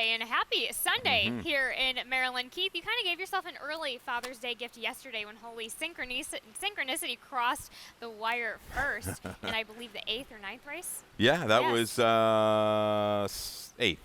Day and happy Sunday here in Maryland. Keith, you kind of gave yourself an early Father's Day gift yesterday when Holy Synchronicity crossed the wire first in, I believe, the 8th or ninth race. Yeah, that was 8th.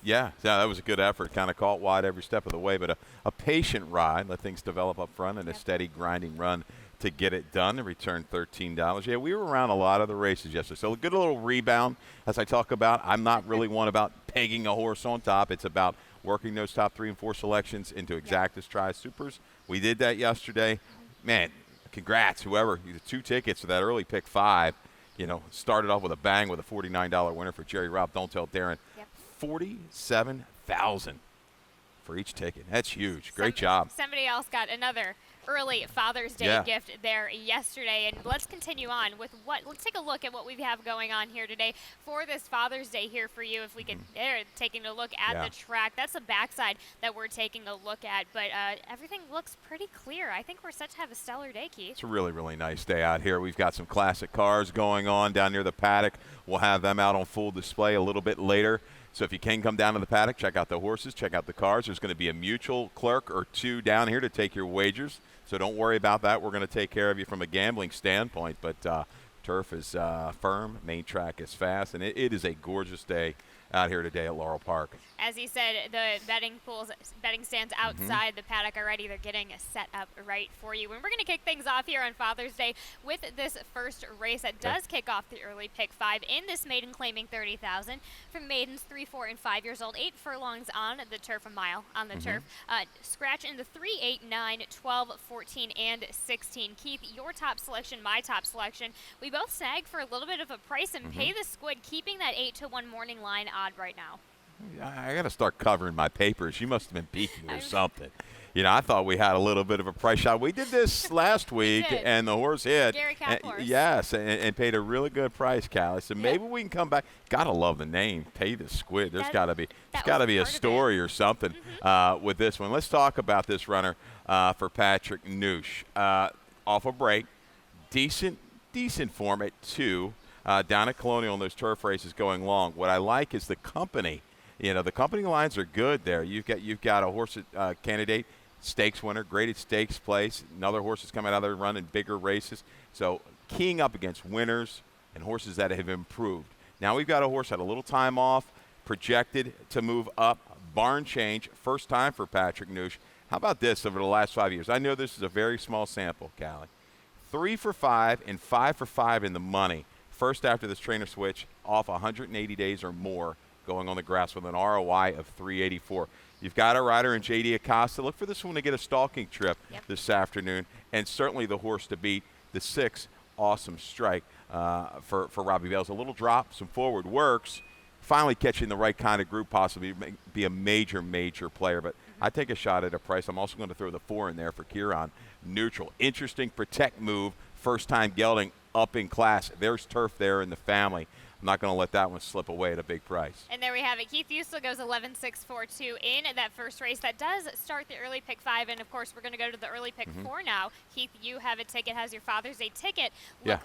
Yeah, that was a good effort. Kind of caught wide every step of the way, but a patient ride. Let things develop up front and a steady grinding run to get it done and return $13. Yeah, we were around a lot of the races yesterday. So a good little rebound as I talk about. I'm not really one about pegging a horse on top. It's about working those top 3 and 4 selections into exactas, tries, supers. We did that yesterday. Man, congrats, whoever. The 2 tickets for that early pick 5, started off with a bang with a $49 winner for Jerry Robb. Don't tell Darren. $47,000 for each ticket. That's huge. Great job. Somebody else got another early Father's Day gift there yesterday. And let's continue on with let's take a look at what we have going on here today for this Father's Day here for you. If we could, taking a look at the track. That's the backside that we're taking a look at. But everything looks pretty clear. I think we're set to have a stellar day, Keith. It's a really, really nice day out here. We've got some classic cars going on down near the paddock. We'll have them out on full display a little bit later. So if you can come down to the paddock, check out the horses, check out the cars. There's going to be a mutual clerk or 2 down here to take your wagers. So don't worry about that. We're going to take care of you from a gambling standpoint. But turf is firm, main track is fast, and it is a gorgeous day out here today at Laurel Park. As he said, the betting stands outside the paddock already. They're getting set up right for you. And we're going to kick things off here on Father's Day with this first race that does kick off the early pick 5 in this maiden claiming $30,000 from maidens 3, 4, and 5 years old. 8 furlongs on the turf, a mile on the turf. Scratch in the 3, 8, 9, 12, 14, and 16. Keith, your top selection, my top selection. We both sag for a little bit of a price and pay the squid, keeping that 8-1 morning line odd right now. I got to start covering my papers. You must have been peeking or something. I thought we had a little bit of a price shot. We did this last week, and the horse hit. Gary Cap horse. Yes, and paid a really good price, Callie. So maybe we can come back. Gotta love the name, Pay the Squid. There's got to be a story or something with this one. Let's talk about this runner for Patrick Noosh. Off a break, decent form at 2. Down at Colonial in those turf races going long. What I like is the company. The company lines are good there. You've got a horse candidate, stakes winner, graded stakes place. Another horse that's coming out there running bigger races. So keying up against winners and horses that have improved. Now we've got a horse had a little time off, projected to move up. Barn change, first time for Patrick Noosh. How about this over the last 5 years? I know this is a very small sample, Callie. 3 for 5 and 5 for 5 in the money. First after this trainer switch, off 180 days or more, going on the grass with an ROI of 384. You've got a rider in J.D. Acosta. Look for this one to get a stalking trip this afternoon, and certainly the horse to beat, the 6, Awesome Strike for Robbie Bales. A little drop, some forward works, finally catching the right kind of group, possibly be a major player. But I take a shot at a price. I'm also going to throw the 4 in there for Kieran Neutral. Interesting protect move, first time gelding up in class. There's turf there in the family. I'm not going to let that one slip away at a big price. And there we have it. Keith Usel goes 11-6-4-2 in that first race. That does start the early pick 5. And, of course, we're going to go to the early pick 4 now. Keith, you have a ticket, has your Father's Day ticket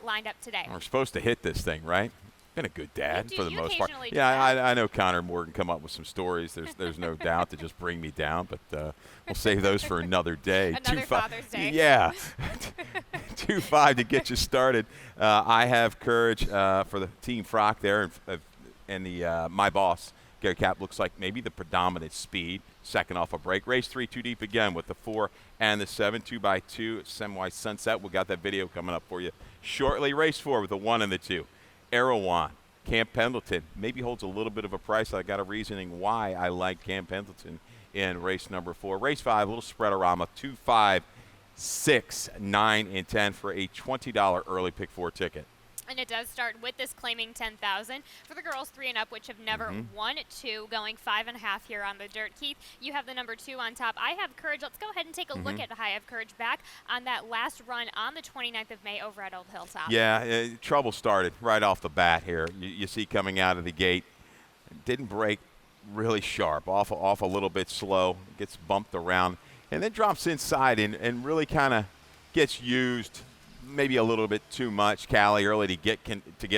lined up today. We're supposed to hit this thing, right? Been a good dad for the most part. Yeah, I know Connor Morgan come up with some stories. There's no doubt to just bring me down, but we'll save those for another day. Another Father's Day. Yeah, 2-5 to get you started. I have courage for the team Frock there, and the my boss Gary Cap looks like maybe the predominant speed. Second off a break. Race 3 too deep again with the 4 and the 7. 2x2 Semwise Sunset. We got that video coming up for you shortly. Race 4 with the 1 and the 2. Erewhon, Camp Pendleton, maybe holds a little bit of a price. I got a reasoning why I like Camp Pendleton in race number 4. Race 5, a little spreadarama, 2, 5, 6, 9, and 10 for a $20 early pick 4 ticket. And it does start with this claiming $10,000 for the girls 3 and up, which have never won 2, going 5.5 here on the dirt. Keith, you have the number 2 on top. I have courage. Let's go ahead and take a look at I have courage back on that last run on the 29th of May over at Old Hilltop. Yeah, trouble started right off the bat here. You see coming out of the gate, didn't break really sharp, off a little bit slow, gets bumped around, and then drops inside and really kind of gets used maybe a little bit too much, Callie, early to get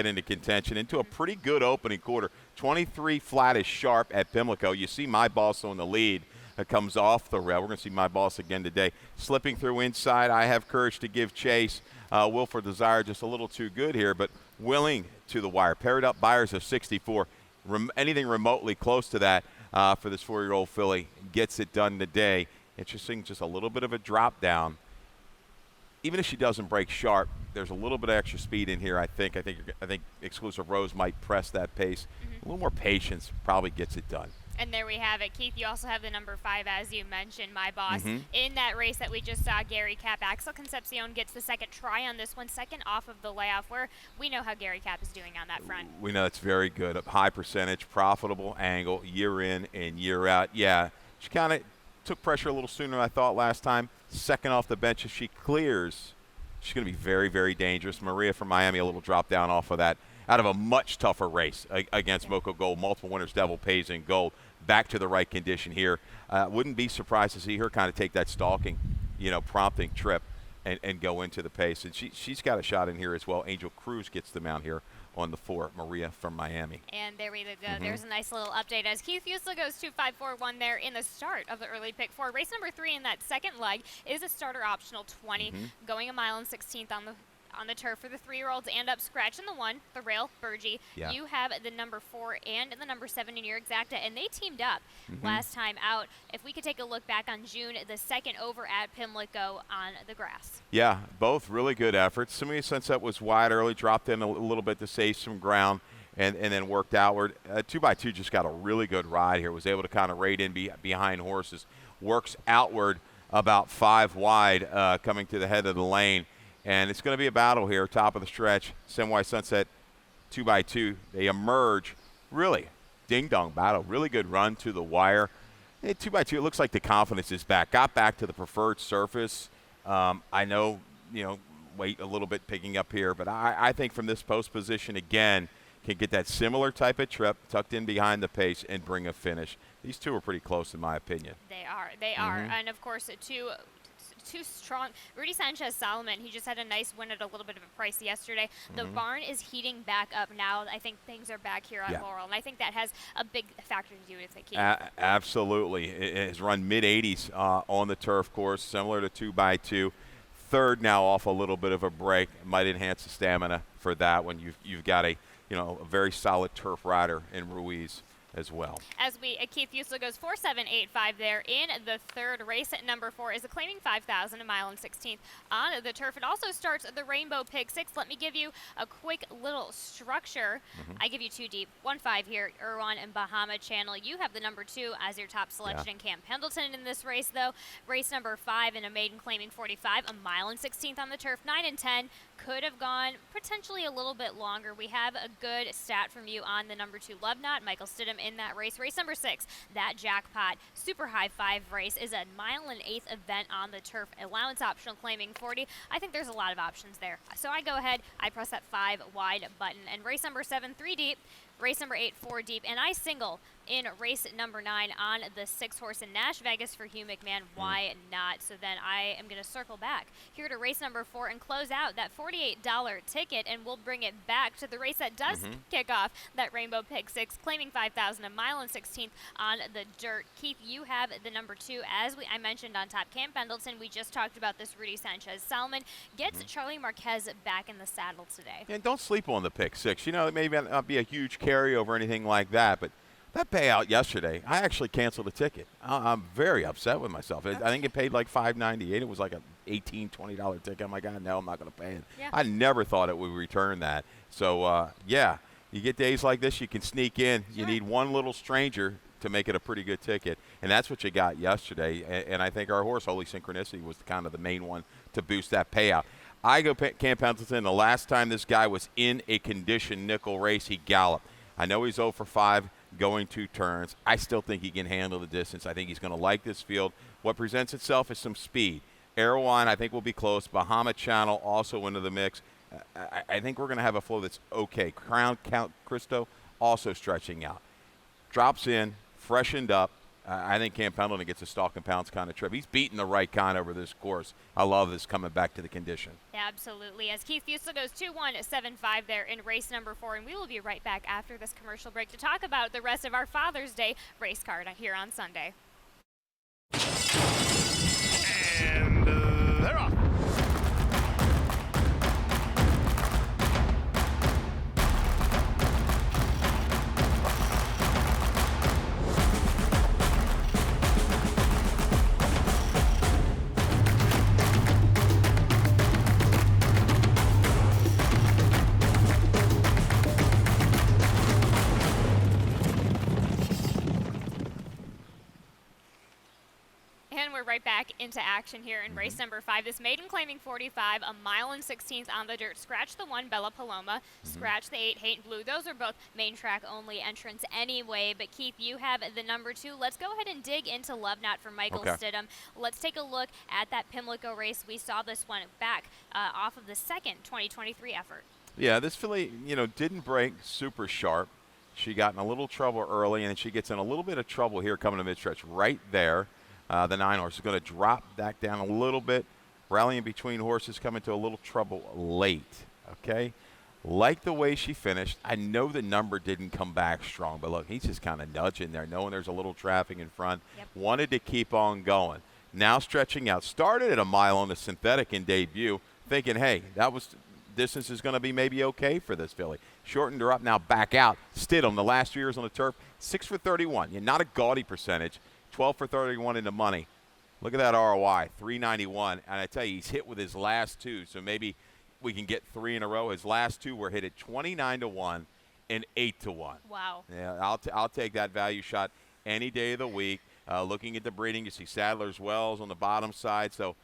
into contention, into a pretty good opening quarter. 23 flat is sharp at Pimlico. You see My Boss on the lead. It comes off the rail. We're going to see My Boss again today. Slipping through inside, I Have Courage to Give Chase. Wilford Desire just a little too good here, but willing to the wire. Paired up buyers of 64. Anything remotely close to that for this 4-year-old filly gets it done today. Interesting, just a little bit of a drop down. Even if she doesn't break sharp, there's a little bit of extra speed in here. I think Exclusive Rose might press that pace. A little more patience probably gets it done. And there we have it. Keith, you also have the number 5, as you mentioned, My Boss. In that race that we just saw, Gary Cap, Axel Concepcion gets the second try on this one, second off of the layoff, where we know how Gary Cap is doing on that front. We know it's very good. A high percentage, profitable angle, year in and year out. Yeah, she kind of took pressure a little sooner than I thought last time. Second off the bench, if she clears, she's going to be very, very dangerous. Maria from Miami, a little drop down off of that. Out of a much tougher race against Moco Gold. Multiple winners, Devil Pays in Gold. Back to the right condition here. Wouldn't be surprised to see her kind of take that stalking, prompting trip and go into the pace. And she's got a shot in here as well. Angel Cruz gets the mount here on the 4, Maria from Miami. And there we go. There's a nice little update as Keith Fusel goes 2-5-4-1 there in the start of the early pick 4. Race number 3 in that second leg is a starter optional 20, going a mile and 16th on the turf for the 3-year-olds and up scratch in the 1, the Rail, Burgee. Yeah. You have the number 4 and the number 7 in your exacta, and they teamed up last time out. If we could take a look back on June the 2nd over at Pimlico on the grass. Yeah, both really good efforts. Samia Sunset was wide early, dropped in a little bit to save some ground, and then worked outward. 2x2 just got a really good ride here, was able to kind of rate in behind horses, works outward about 5 wide coming to the head of the lane. And it's going to be a battle here, top of the stretch. Semwai Sunset, 2x2. They emerge, really, ding-dong battle. Really good run to the wire. 2x2, it looks like the confidence is back. Got back to the preferred surface. I know, wait a little bit picking up here, but I think from this post position, again, can get that similar type of trip, tucked in behind the pace, and bring a finish. These two are pretty close, in my opinion. They are. And, of course, too strong. Rudy Sanchez Solomon, he just had a nice win at a little bit of a price yesterday. The barn is heating back up now. I think things are back here on Laurel, and I think that has a big factor to do with it, Keith. Absolutely. It has run mid-80s on the turf course, similar to 2x2. Third now off a little bit of a break. Might enhance the stamina for that when you've got a very solid turf rider in Ruiz as well. As Keith Fusel goes 4-7-8-5 there in the third race. At number 4 is a claiming 5,000, a mile and 16th on the turf. It also starts the Rainbow Pick 6. Let me give you a quick little structure. I give you 2 deep, 1-5 here, Irwan and Bahama Channel. You have the number 2 as your top selection, Camp Pendleton in this race, though. Race number 5 in a maiden claiming 45, a mile and 16th on the turf. 9 and 10 could have gone potentially a little bit longer. We have a good stat from you on the number 2 Love Knot, Michael Stidham in that race. Race number 6, that Jackpot Super High 5 race is a mile and 8th event on the turf. Allowance optional claiming 40. I think there's a lot of options there. So I go ahead, I press that 5 wide button. And race number 7, 3 deep. Race number 8, 4 deep. And I single in race number 9 on the 6-horse in Nash Vegas for Hugh McMahon. Why not? So then I am going to circle back here to race number 4 and close out that $48 ticket, and we'll bring it back to the race that does kick off that Rainbow Pick 6, claiming 5,000, a mile and 16th on the dirt. Keith, you have the number 2, as I mentioned on top, Camp Pendleton. We just talked about this. Rudy Sanchez Solomon gets Charlie Marquez back in the saddle today. And don't sleep on the Pick 6. It may not be a huge carryover or anything like that, but that payout yesterday, I actually canceled a ticket. I'm very upset with myself. I think it paid like $5.98. It was like a $18, $20 ticket. I'm like, no, I'm not going to pay it. Yeah. I never thought it would return that. So, you get days like this, you can sneak in. Sure. You need one little stranger to make it a pretty good ticket, and that's what you got yesterday. And I think our horse, Holy Synchronicity, was kind of the main one to boost that payout. I go Camp Pendleton. The last time this guy was in a conditioned nickel race, he galloped. I know he's 0 for 5 going 2 turns. I still think he can handle the distance. I think he's going to like this field. What presents itself is some speed. Erewhon, I think, will be close. Bahama Channel also into the mix. I think we're going to have a flow that's okay. Crown Count Cristo also stretching out. Drops in, freshened up, I think Cam Pendleton gets a stalk and pounce kind of trip. He's beating the right kind over this course. I love this coming back to the condition. Yeah, absolutely. As Keith Fusel goes 2-1-7-5 there in race number 4, and we will be right back after this commercial break to talk about the rest of our Father's Day race card here on Sunday. And they're off. Right back into action here in race number 5. This maiden claiming 45, a mile and 16th on the dirt. Scratch the 1, Bella Paloma. Scratch the 8, Hate Blue. Those are both main track only entrants anyway. But Keith, you have the number 2. Let's go ahead and dig into Love Not for Michael Stidham. Let's take a look at that Pimlico race. We saw this one back off of the second 2023 effort. Yeah, this filly, didn't break super sharp. She got in a little trouble early, and she gets in a little bit of trouble here coming to mid-stretch right there. The 9 horse is going to drop back down a little bit, rallying between horses, coming to a little trouble late, okay? Like the way she finished. I know the number didn't come back strong, but look, he's just kind of nudging there, knowing there's a little traffic in front. Yep. Wanted to keep on going. Now stretching out. Started at a mile on the synthetic in debut, thinking, hey, distance is going to be maybe okay for this filly. Shortened her up, now back out. Stidham, the last 2 years on the turf, 6 for 31. Not a gaudy percentage. 12 for 31 in the money. Look at that ROI, 391. And I tell you, he's hit with his last 2, so maybe we can get 3 in a row. His last 2 were hit at 29-1 and 8-1. Wow. Yeah, I'll take that value shot any day of the week. Looking at the breeding, you see Sadler's Wells on the bottom side, so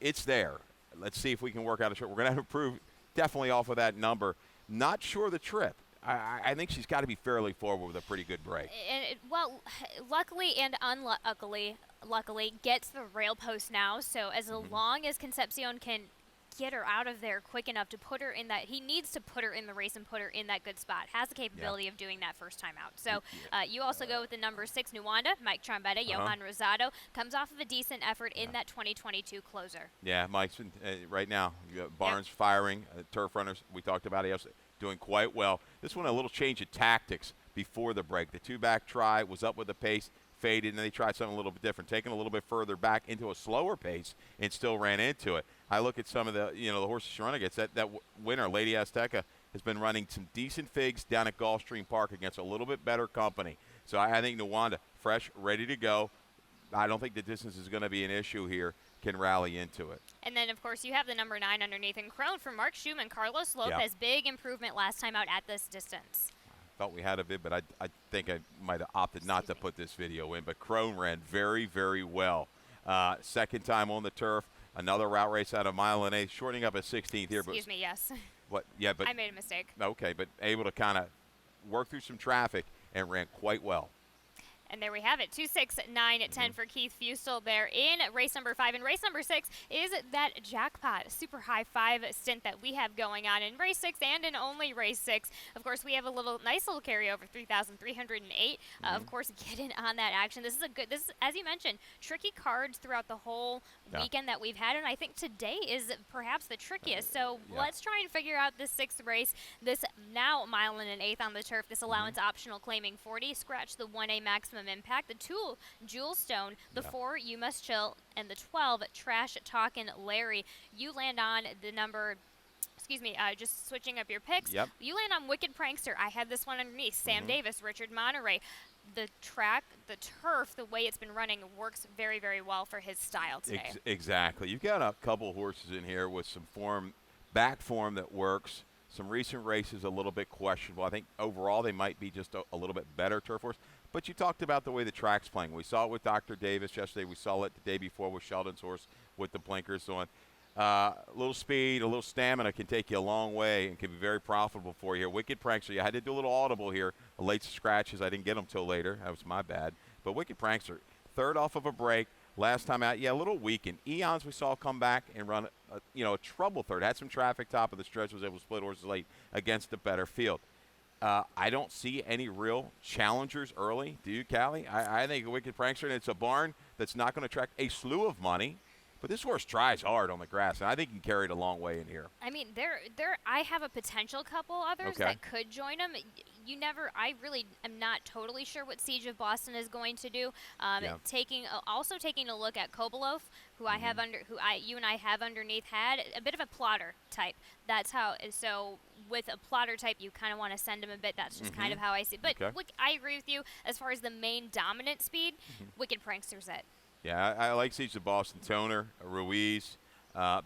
it's there. Let's see if we can work out a trip. We're going to have to prove definitely off of that number. Not sure the trip. I think she's got to be fairly forward with a pretty good break. Well, luckily and luckily gets the rail post now. So as long as Concepcion can get her out of there quick enough to put her in that, he needs to put her in the race and put her in that good spot. Has the capability of doing that first time out. So you also go with the number 6, Nuwanda, Mike Trombetta, Johan Rosado. Comes off of a decent effort in that 2022 closer. Yeah, Mike's been, right now, you got Barnes firing, turf runners. We talked about it yesterday. Doing quite well. This one, a little change of tactics before the break. The 2-back try was up with the pace, faded, and then they tried something a little bit different, taking a little bit further back into a slower pace and still ran into it. I look at some of the, the horses she run against. That winner, Lady Azteca, has been running some decent figs down at Gulfstream Park against a little bit better company. So I think Nuwanda, fresh, ready to go. I don't think the distance is going to be an issue here. Can rally into it. And then, of course, you have the number 9 underneath in Crone for Mark Schumann. Carlos Lopez, big improvement last time out at this distance. Thought we had a vid, but I think I might have opted not to put this video in. But Crone ran very, very well. Second time on the turf. Another route race out of mile and 8, shortening up a 16th here. Excuse me, yes. What? Yeah, but I made a mistake. Okay, but able to kind of work through some traffic and ran quite well. And there we have it, 2, 6, 9, 10 for Keith Fusel there in race number 5. And race number 6 is that jackpot super high 5 stint that we have going on in race 6 and in only race 6. Of course, we have a nice little carryover, 3,308. Of course, get in on that action. This is as you mentioned, tricky cards throughout the whole weekend that we've had. And I think today is perhaps the trickiest. So let's try and figure out this 6th race. This now mile and an 1/8 on the turf. This allowance optional claiming 40. Scratch the 1A maximum impact, the 2 Jewel Stone, the 4 You Must Chill, and the 12 Trash Talkin' Larry. You land on the number, just switching up your picks. Yep. You land on Wicked Prankster. I had this one underneath. Sam Davis, Richard Monterey. The track, the turf, the way it's been running works very, very well for his style today. Exactly. You've got a couple horses in here with some back form that works. Some recent races a little bit questionable. I think overall they might be just a little bit better turf horse. But you talked about the way the track's playing. We saw it with Dr. Davis yesterday. We saw it the day before with Sheldon's horse with the blinkers on. A little speed, a little stamina can take you a long way and can be very profitable for you here. Wicked Prankster, you had to do a little audible here. Late scratches, I didn't get them till later. That was my bad. But Wicked Prankster, 3rd off of a break. Last time out, a little weakened. Eons we saw come back and run, a trouble 3rd. Had some traffic top of the stretch, was able to split horses late against the better field. I don't see any real challengers early. Do you, Callie? I think a Wicked Prankster, and it's a barn that's not going to attract a slew of money. But this horse tries hard on the grass, and I think he can carry it a long way in here. I mean, I have a potential couple others that could join him. You never. I really am not totally sure what Siege of Boston is going to do. Also taking a look at Kobolov, who I have you and I have underneath, had a bit of a plotter type. That's how. So with a plotter type, you kind of want to send him a bit. That's just kind of how I see it. But look, I agree with you as far as the main dominant speed. Wicked Prankster's it. Yeah, I like Siege of Boston. Toner, Ruiz,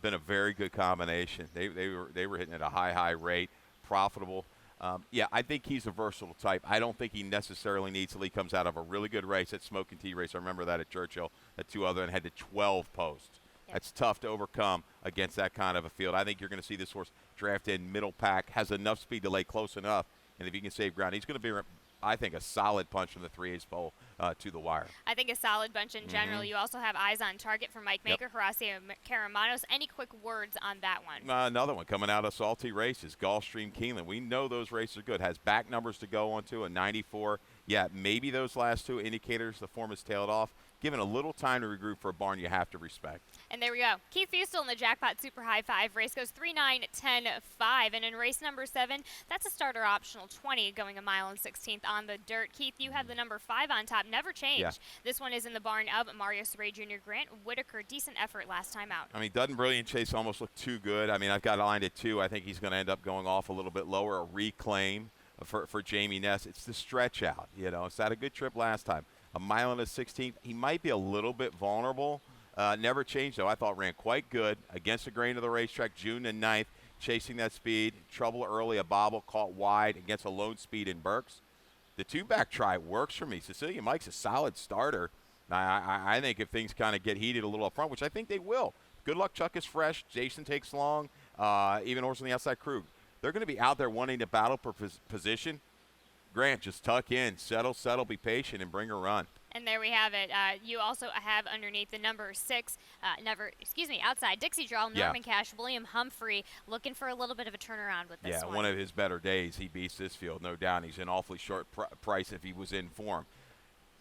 been a very good combination. They were hitting at a high rate, profitable. I think he's a versatile type. I don't think he necessarily needs till he comes out of a really good race. That Smoke and Tea race, I remember that at Churchill, at 2 other, and had the 12 posts. Yep. That's tough to overcome against that kind of a field. I think you're going to see this horse draft in middle pack, has enough speed to lay close enough, and if he can save ground, he's going to be, I think, a solid punch from the 3/8 pole to the wire. I think a solid bunch in general. You also have eyes on target for Mike Maker, Horacio Caramanos. Any quick words on that one? Another one coming out of salty races, Gulfstream Keeneland. We know those races are good. Has back numbers to go on to, a 94. Yeah, maybe those last 2 indicators the form has tailed off. Given a little time to regroup for a barn you have to respect. And there we go. Keith Fustel in the Jackpot Super High 5. Race goes 3-9-10-5. And in race number 7, that's a starter optional 20 going 1 mile and 16th on the dirt. Keith, you have the number 5 on top. Never changed. Yeah. This one is in the barn of Mario Saray Jr. Grant Whitaker. Decent effort last time out. I mean, doesn't Brilliant Chase almost look too good? I mean, I've got lined at 2. I think he's going to end up going off a little bit lower. A reclaim for Jamie Ness. It's the stretch out. It's had a good trip last time. 1 mile and a 16th. He might be a little bit vulnerable. Never changed, though. I thought ran quite good against the grain of the racetrack, June the 9th, chasing that speed. Trouble early, a bobble caught wide against a lone speed in Burks. The 2-back try works for me. Cecilia Mike's a solid starter. I think if things kind of get heated a little up front, which I think they will. Good luck, Chuck is fresh. Jason takes long. Even horse on the outside, Krug. They're going to be out there wanting to battle for position. Grant, just tuck in, settle, be patient, and bring a run. And there we have it. You also have underneath the number 6, outside Dixie Draw, Norman Cash, William Humphrey, looking for a little bit of a turnaround with this one. Yeah, one of his better days. He beats this field, no doubt. He's an awfully short price if he was in form.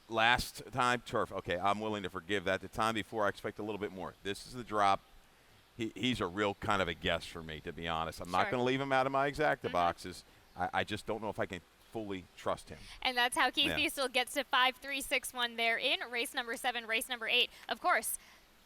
Last time, turf. Okay, I'm willing to forgive that. The time before, I expect a little bit more. This is the drop. He's a real kind of a guess for me, to be honest. I'm not going to leave him out of my exacta boxes. I just don't know if I can fully trust him. And that's how Keith Fustel gets to 5-3-6-1 there in race number 7, race number 8. Of course,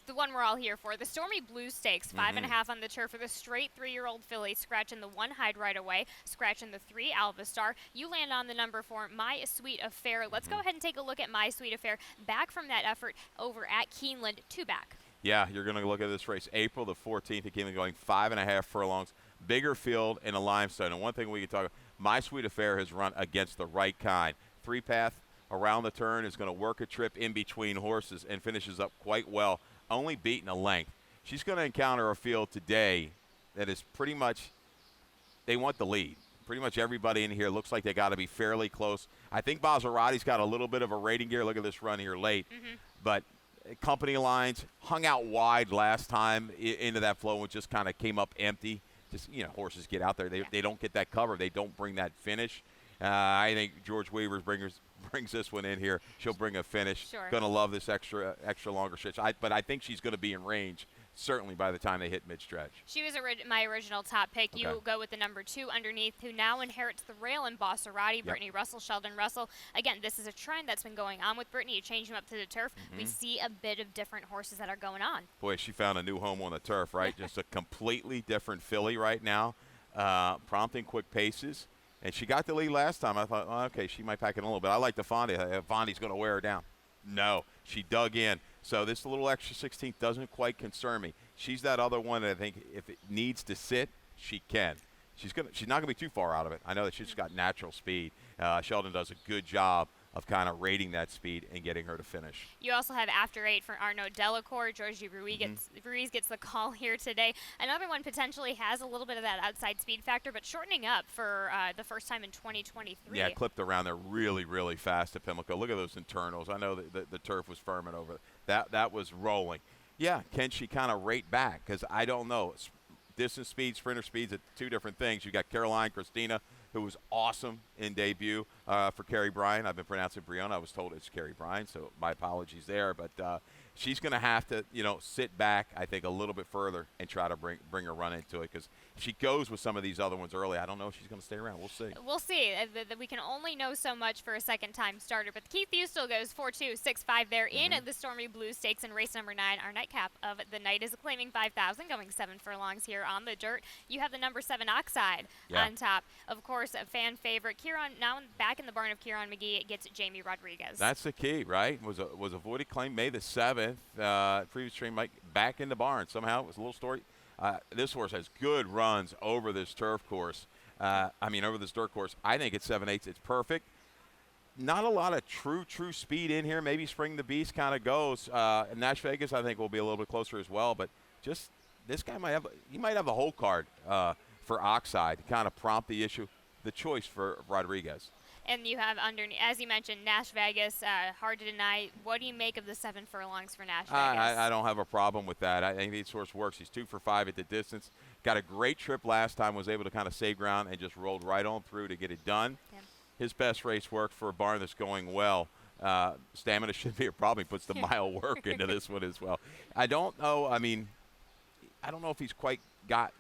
the one we're all here for, the Stormy Blue Stakes, 5.5 on the turf for the straight 3-year-old filly, scratching the 1 hide right away, scratching the 3 Alva Star. You land on the number 4, My Sweet Affair. Let's go ahead and take a look at My Sweet Affair, back from that effort over at Keeneland, 2-back. Yeah, you're going to look at this race, April the 14th at Keeneland, going 5.5 furlongs, bigger field in a limestone. And one thing we can talk about, My Sweet Affair has run against the right kind. 3-path around the turn, is going to work a trip in between horses and finishes up quite well, only beaten a length. She's going to encounter a field today that is pretty much, they want the lead. Pretty much everybody in here looks like they got to be fairly close. I think Maserati's got a little bit of a rating gear. Look at this run here late. But company lines hung out wide last time into that flow and just kind of came up empty. Just, horses get out there. They don't get that cover. They don't bring that finish. I think George Weaver brings this one in here. She'll bring a finish. Sure. Going to love this extra longer stretch. But I think she's going to be in range, certainly by the time they hit mid-stretch. She was my original top pick. Okay. You go with the number 2 underneath, who now inherits the rail in Maserati, Brittany Russell, Sheldon Russell. Again, this is a trend that's been going on with Brittany. You change them up to the turf. We see a bit of different horses that are going on. Boy, she found a new home on the turf, right? Just a completely different filly right now, prompting quick paces. And she got the lead last time. I thought, okay, she might pack it a little bit. I like the Fondi. Fondi's going to wear her down. No, she dug in. So this little extra 16th doesn't quite concern me. She's that other one that I think if it needs to sit, she can. She's not going to be too far out of it. I know that she's got natural speed. Sheldon does a good job of kind of rating that speed and getting her to finish. You also have After 8 for Arnaud Delacour. Georgie Ruiz gets the call here today. Another one potentially has a little bit of that outside speed factor, but shortening up for the first time in 2023. Yeah, clipped around there really, really fast at Pimlico. Look at those internals. I know that the turf was firming over. That was rolling. Yeah, can she kind of rate back? Because I don't know. Distance speed, sprinter speeds are 2 different things. You got Caroline, Christina, who was awesome in debut for Carrie Bryan. I've been pronouncing Brianna. I was told it's Carrie Bryan, so my apologies there. But she's going to have to, sit back, I think, a little bit further and try to bring her run into it, because if she goes with some of these other ones early, I don't know if she's going to stay around. We'll see. We'll see. We can only know so much for a second-time starter. But Keith Ustel goes 4-2, 6-5 there in the Stormy Blue Stakes in race number 9. Our nightcap of the night is claiming 5,000, going 7 furlongs here on the dirt. You have the number 7 Oxide on top. Of course, a fan favorite. Kieran, now back in the barn of Kieran McGee, it gets Jamie Rodriguez. That's the key, right? Was a voided claim May the 7th. Previous train Mike back in the barn. Somehow it was a little story. This horse has good runs over this turf course. Over this dirt course. I think it's 7/8. It's perfect. Not a lot of true speed in here. Maybe Spring the Beast kind of goes. Nash Vegas, I think, will be a little bit closer as well. But just this guy might have the whole card for Oxide to kind of prompt the choice for Rodriguez. And you have underneath, as you mentioned, Nash Vegas, hard to deny. What do you make of the 7 furlongs for Nash Vegas? I don't have a problem with that. I think this horse works. He's 2 for 5 at the distance. Got a great trip last time, was able to kind of save ground and just rolled right on through to get it done. Yeah. His best race work for a barn that's going well. Stamina should be a problem. He puts the mile work into this one as well. I don't know. I don't know if he's quite got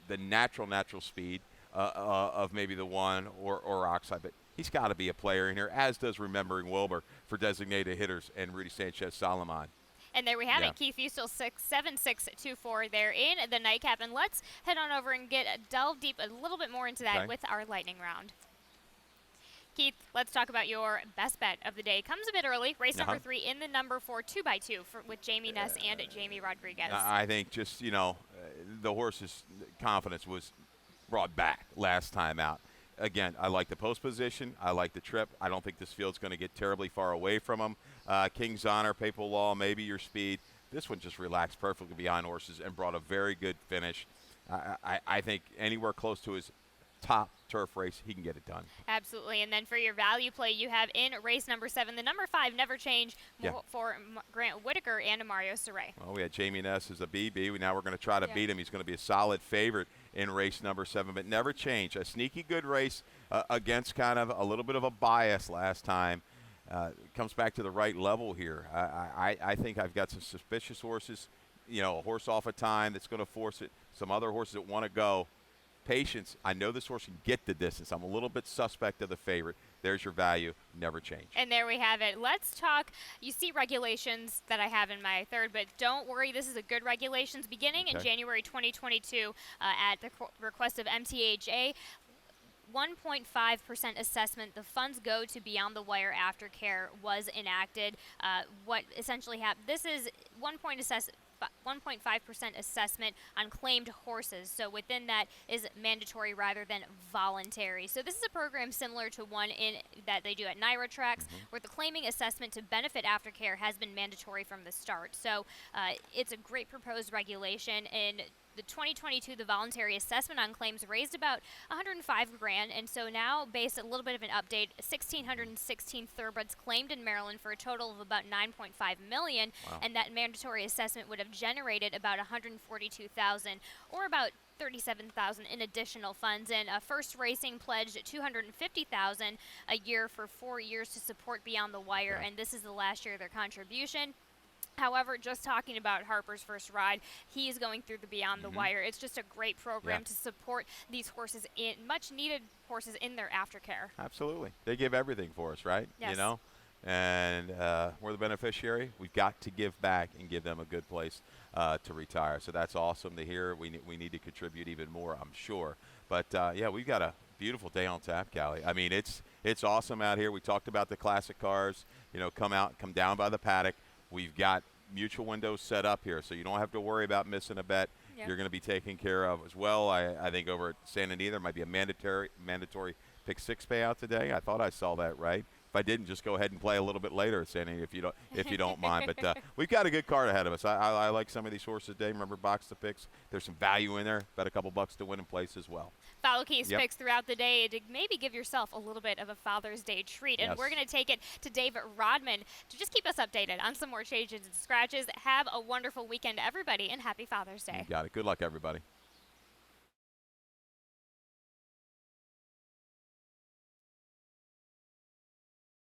the natural speed of maybe the 1 or Oxide, but he's got to be a player in here, as does Remembering Wilbur for designated hitters and Rudy Sanchez Solomon. And there we have it. Keith Ustel 7-6-2-4 there in the nightcap. And let's head on over and delve deep a little bit more into that with our lightning round. Keith, let's talk about your best bet of the day. Comes a bit early. Race number 3 in the number 4 2x2 with Jamie Ness and Jamie Rodriguez. I think just, the horse's confidence was brought back last time out. Again, I like the post position. I like the trip. I don't think this field's going to get terribly far away from him. King's Honor, Papal Law, maybe your speed. This one just relaxed perfectly behind horses and brought a very good finish. I think anywhere close to his top turf race, he can get it done. Absolutely. And then for your value play, you have in race number 7, the number 5 Never Change for Grant Whitaker and Mario Saray. Well, we had Jamie Ness as a BB. Now we're going to try to beat him. He's going to be a solid favorite in race number 7, but Never Change. A sneaky good race against kind of a little bit of a bias last time. Comes back to the right level here. I think I've got some suspicious horses, a horse off a time that's going to force it, some other horses that want to go. Patience. I know this horse can get the distance. I'm a little bit suspect of the favorite. There's your value. Never Change. And there we have it. Let's talk. You see regulations that I have in my third, but don't worry. This is a good regulations beginning in January 2022 at the request of MTHA. 1.5% assessment. The funds go to Beyond the Wire Aftercare was enacted. What essentially happened, this is 1.5% assessment on claimed horses. So within that is mandatory rather than voluntary. So this is a program similar to one that they do at Naira Tracks, where the claiming assessment to benefit aftercare has been mandatory from the start. So it's a great proposed regulation. In the 2022, the voluntary assessment on claims raised about $105,000, and so now, based a little bit of an update, 1,616 thoroughbreds claimed in Maryland for a total of about $9.5 million, and that mandatory assessment would have generated about $142,000, or about $37,000 in additional funds. And First Racing pledged $250,000 a year for 4 years to support Beyond the Wire, and this is the last year of their contribution. However, just talking about Harper's First Ride, he is going through the Beyond the Wire. It's just a great program to support these horses, much needed horses in their aftercare. Absolutely. They give everything for us, right? Yes. And we're the beneficiary. We've got to give back and give them a good place to retire. So that's awesome to hear. We need to contribute even more, I'm sure. But, we've got a beautiful day on tap, Callie. I mean, it's awesome out here. We talked about the classic cars, come down by the paddock. We've got mutual windows set up here, so you don't have to worry about missing a bet. Yep. You're going to be taken care of as well. I think over at Santa Anita there might be a mandatory pick 6 payout today. I thought I saw that right. If I didn't, just go ahead and play a little bit later at Santa Anita if you don't mind. But we've got a good card ahead of us. I like some of these horses today. Remember, box the picks. There's some value in there. Bet a couple bucks to win in place as well. Follow Keith's picks throughout the day to maybe give yourself a little bit of a Father's Day treat. And we're going to take it to David Rodman to just keep us updated on some more changes and scratches. Have a wonderful weekend, everybody, and happy Father's Day. You got it. Good luck, everybody.